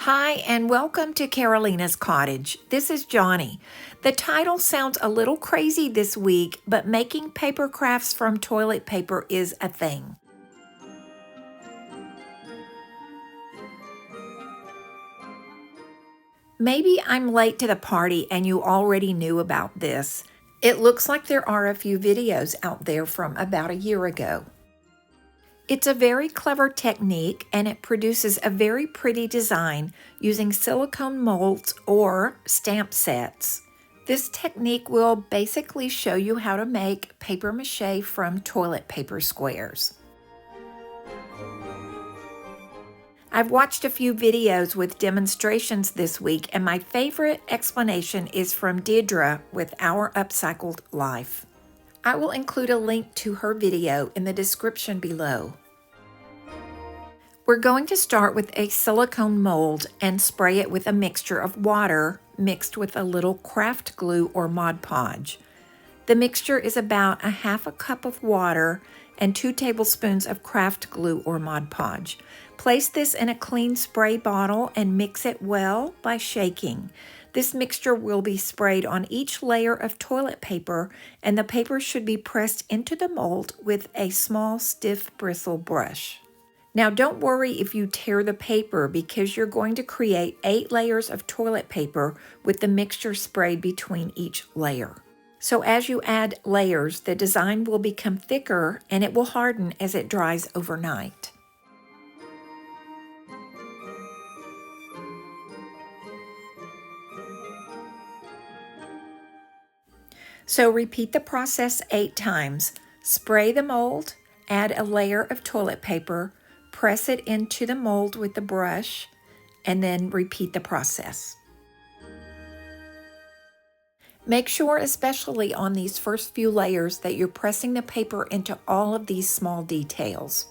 Hi, and welcome to Karoleena's Cottage. This is Johnny. The title sounds a little crazy this week, but making paper crafts from toilet paper is a thing. Maybe I'm late to the party and you already knew about this. It looks like there are a few videos out there from about a year ago. It's a very clever technique and it produces a very pretty design using silicone molds or stamp sets. This technique will basically show you how to make paper mache from toilet paper squares. I've watched a few videos with demonstrations this week, and my favorite explanation is from Deirdre with Our Upcycled Life. I will include a link to her video in the description below. We're going to start with a silicone mold and spray it with a mixture of water mixed with a little craft glue or Mod Podge. The mixture is about a half a cup of water and 2 tablespoons of craft glue or Mod Podge. Place this in a clean spray bottle and mix it well by shaking. This mixture will be sprayed on each layer of toilet paper, and the paper should be pressed into the mold with a small stiff bristle brush. Now don't worry if you tear the paper, because you're going to create 8 layers of toilet paper with the mixture sprayed between each layer. So as you add layers, the design will become thicker and it will harden as it dries overnight. So repeat the process 8 times. Spray the mold, add a layer of toilet paper, press it into the mold with the brush, and then repeat the process. Make sure, especially on these first few layers, that you're pressing the paper into all of these small details.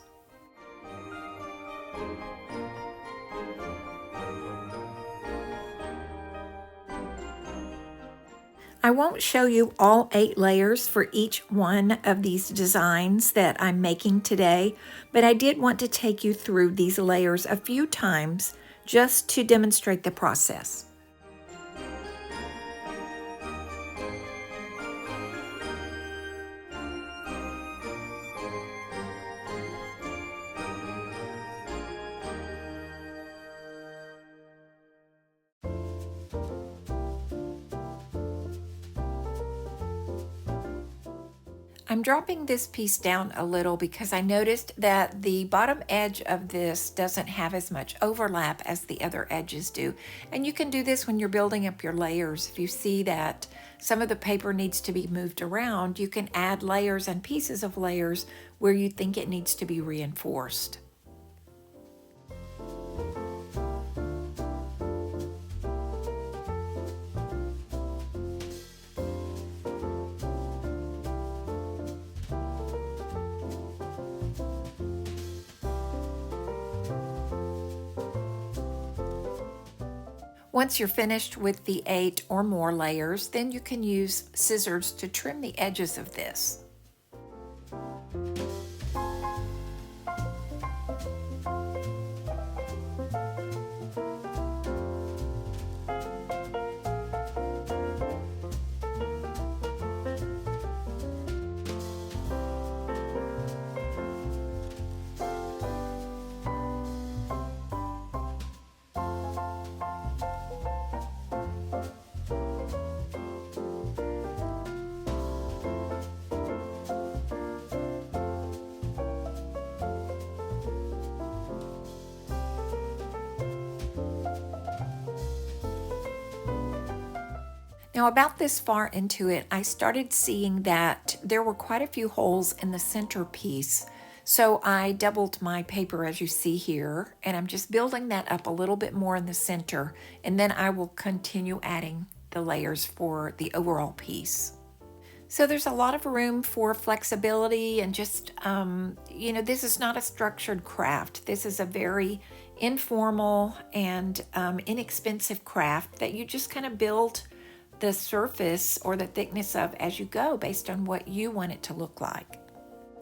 I won't show you all 8 layers for each one of these designs that I'm making today, but I did want to take you through these layers a few times just to demonstrate the process. I'm dropping this piece down a little because I noticed that the bottom edge of this doesn't have as much overlap as the other edges do. And you can do this when you're building up your layers. If you see that some of the paper needs to be moved around, you can add layers and pieces of layers where you think it needs to be reinforced. Once you're finished with the 8 or more layers, then you can use scissors to trim the edges of this. Now about this far into it, I started seeing that there were quite a few holes in the center piece. So I doubled my paper as you see here, and I'm just building that up a little bit more in the center, and then I will continue adding the layers for the overall piece. So there's a lot of room for flexibility and just, this is not a structured craft. This is a very informal and inexpensive craft that you just kind of build the surface or the thickness of as you go based on what you want it to look like.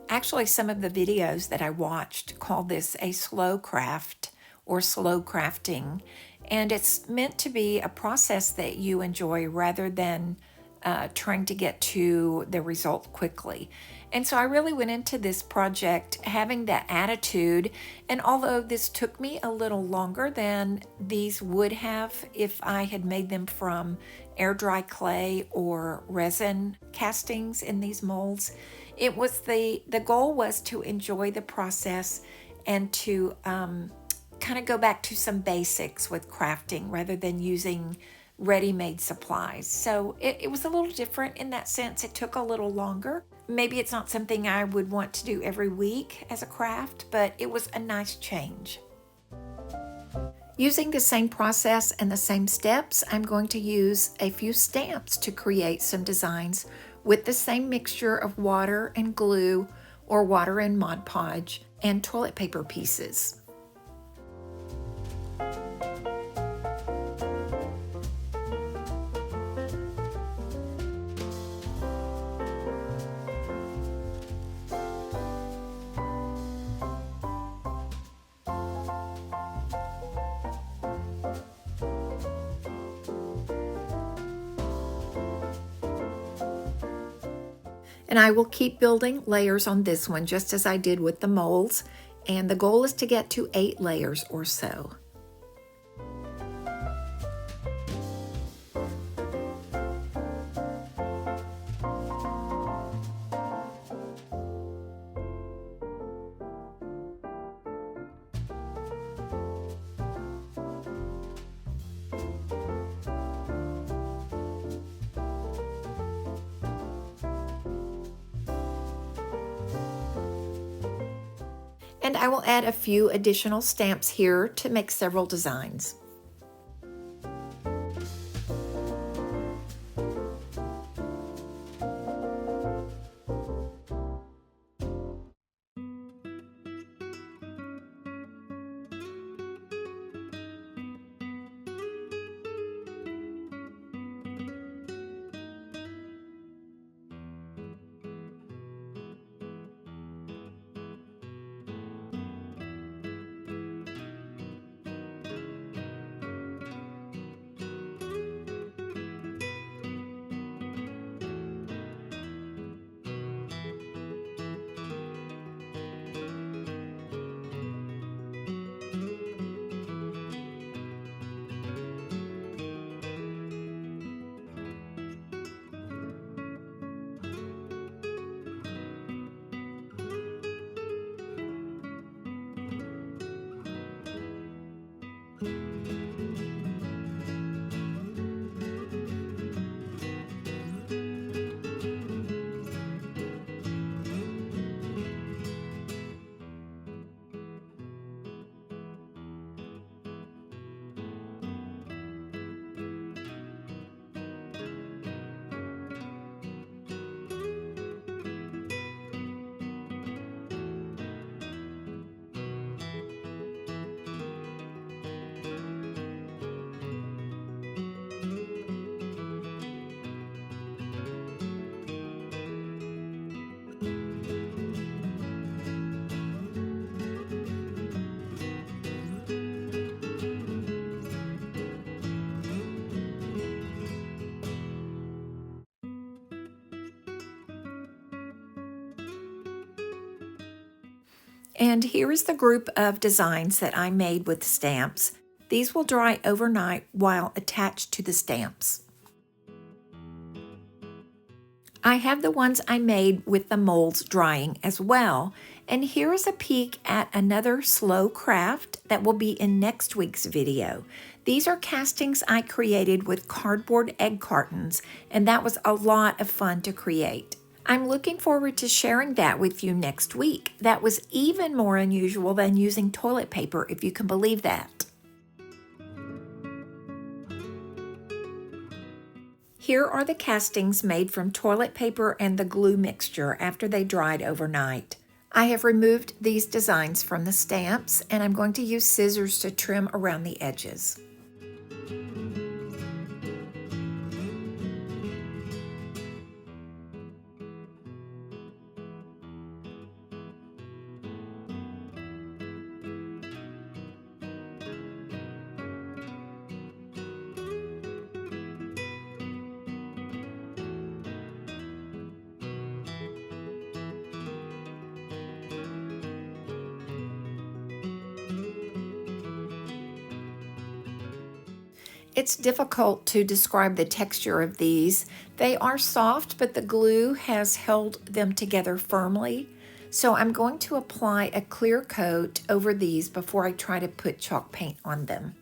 Actually, some of the videos that I watched called this a slow craft or slow crafting, And it's meant to be a process that you enjoy rather than trying to get to the result quickly. And so I really went into this project having that attitude. And although this took me a little longer than these would have if I had made them from air dry clay or resin castings in these molds, it was the goal was to enjoy the process and to kind of go back to some basics with crafting rather than using ready-made supplies. So it was a little different in that sense. It took a little longer. Maybe it's not something I would want to do every week as a craft, but it was a nice change. Using the same process and the same steps, I'm going to use a few stamps to create some designs with the same mixture of water and glue or water and Mod Podge and toilet paper pieces. And I will keep building layers on this one just as I did with the molds, and the goal is to get to 8 layers or so. And I will add a few additional stamps here to make several designs. And here is the group of designs that I made with stamps. These will dry overnight while attached to the stamps. I have the ones I made with the molds drying as well. And here is a peek at another slow craft that will be in next week's video. These are castings I created with cardboard egg cartons, and that was a lot of fun to create. I'm looking forward to sharing that with you next week. That was even more unusual than using toilet paper, if you can believe that. Here are the castings made from toilet paper and the glue mixture after they dried overnight. I have removed these designs from the stamps, and I'm going to use scissors to trim around the edges. It's difficult to describe the texture of these. They are soft, but the glue has held them together firmly. So I'm going to apply a clear coat over these before I try to put chalk paint on them.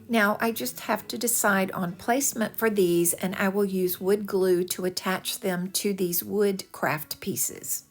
Now I just have to decide on placement for these, and I will use wood glue to attach them to these wood craft pieces.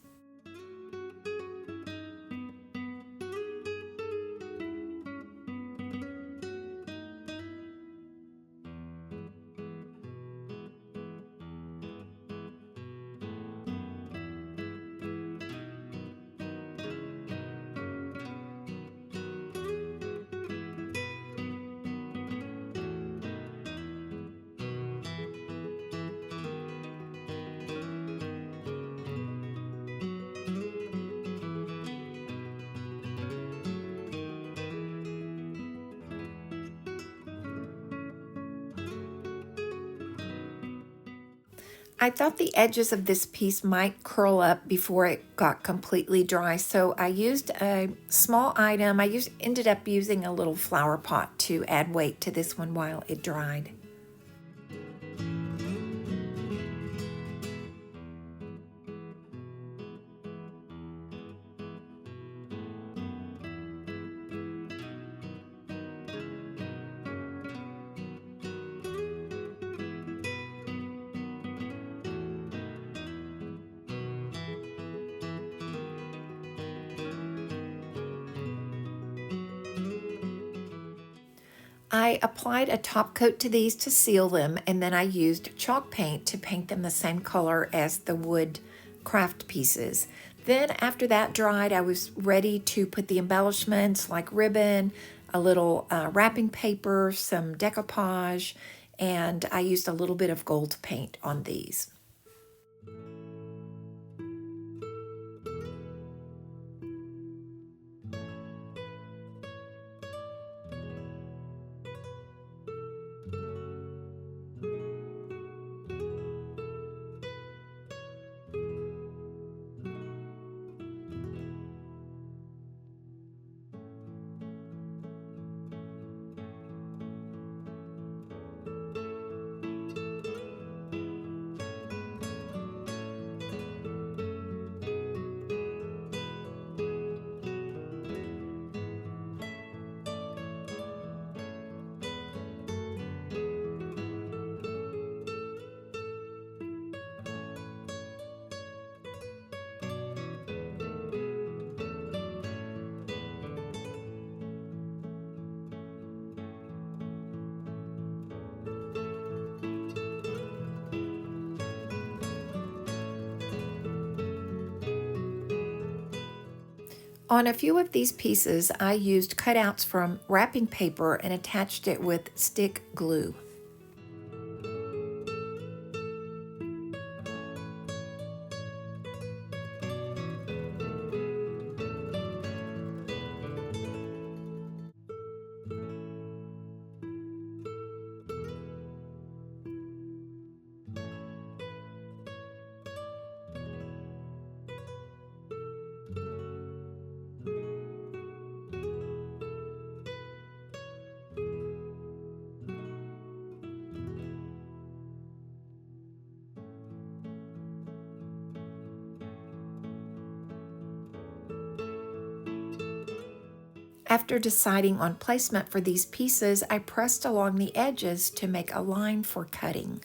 I thought the edges of this piece might curl up before it got completely dry, so I used a small item. Ended up using a little flower pot to add weight to this one while it dried. I applied a top coat to these to seal them, and then I used chalk paint to paint them the same color as the wood craft pieces. Then after that dried, I was ready to put the embellishments like ribbon, a little wrapping paper, some decoupage, and I used a little bit of gold paint on these. On a few of these pieces, I used cutouts from wrapping paper and attached it with stick glue. After deciding on placement for these pieces, I pressed along the edges to make a line for cutting.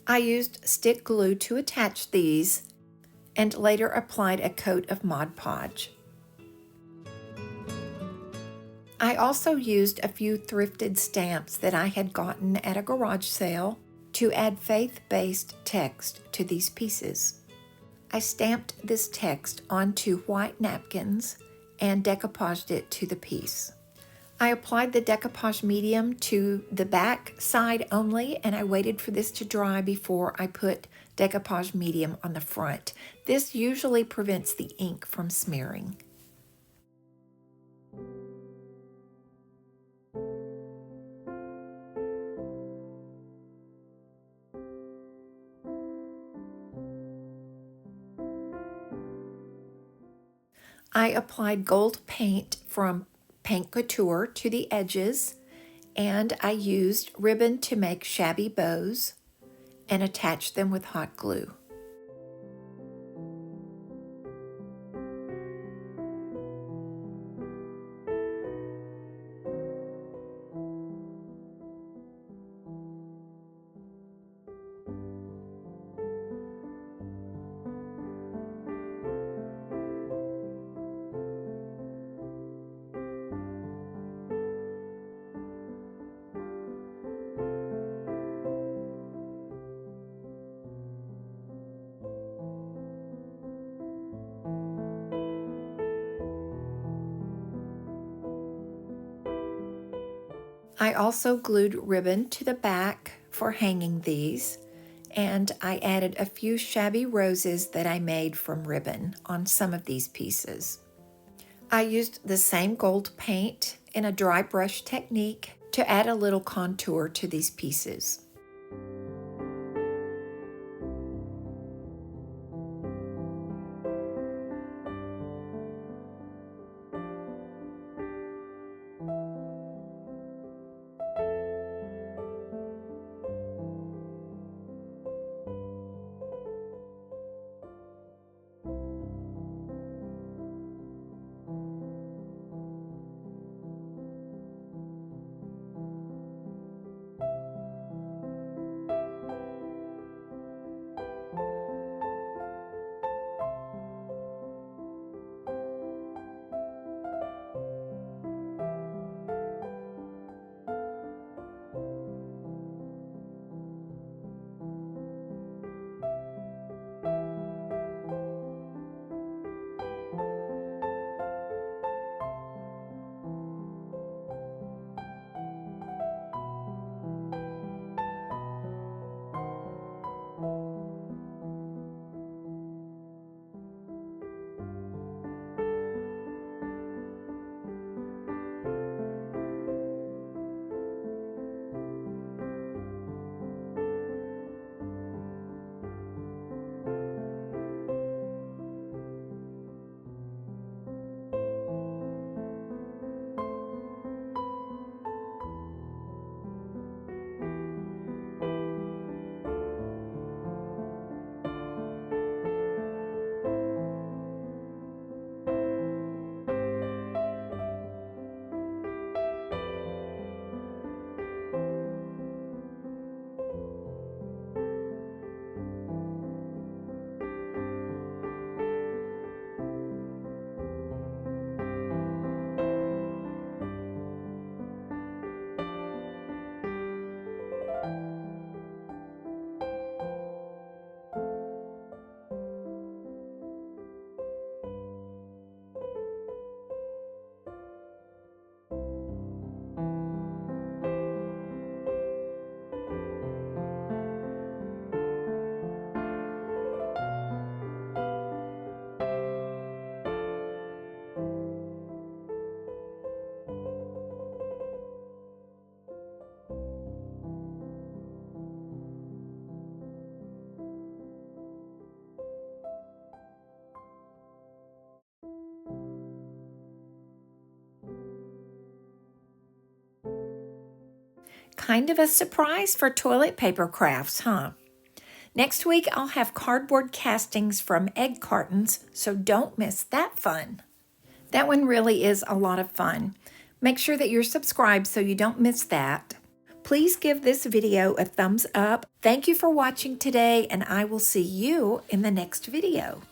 I used stick glue to attach these and later applied a coat of Mod Podge. I also used a few thrifted stamps that I had gotten at a garage sale to add faith-based text to these pieces. I stamped this text onto white napkins and decoupaged it to the piece. I applied the decoupage medium to the back side only, and I waited for this to dry before I put decoupage medium on the front. This usually prevents the ink from smearing. I applied gold paint from Paint Couture to the edges, and I used ribbon to make shabby bows and attach them with hot glue. I also glued ribbon to the back for hanging these, and I added a few shabby roses that I made from ribbon on some of these pieces. I used the same gold paint in a dry brush technique to add a little contour to these pieces. Kind of a surprise for toilet paper crafts, huh? Next week, I'll have cardboard castings from egg cartons, so don't miss that fun. That one really is a lot of fun. Make sure that you're subscribed so you don't miss that. Please give this video a thumbs up. Thank you for watching today, and I will see you in the next video.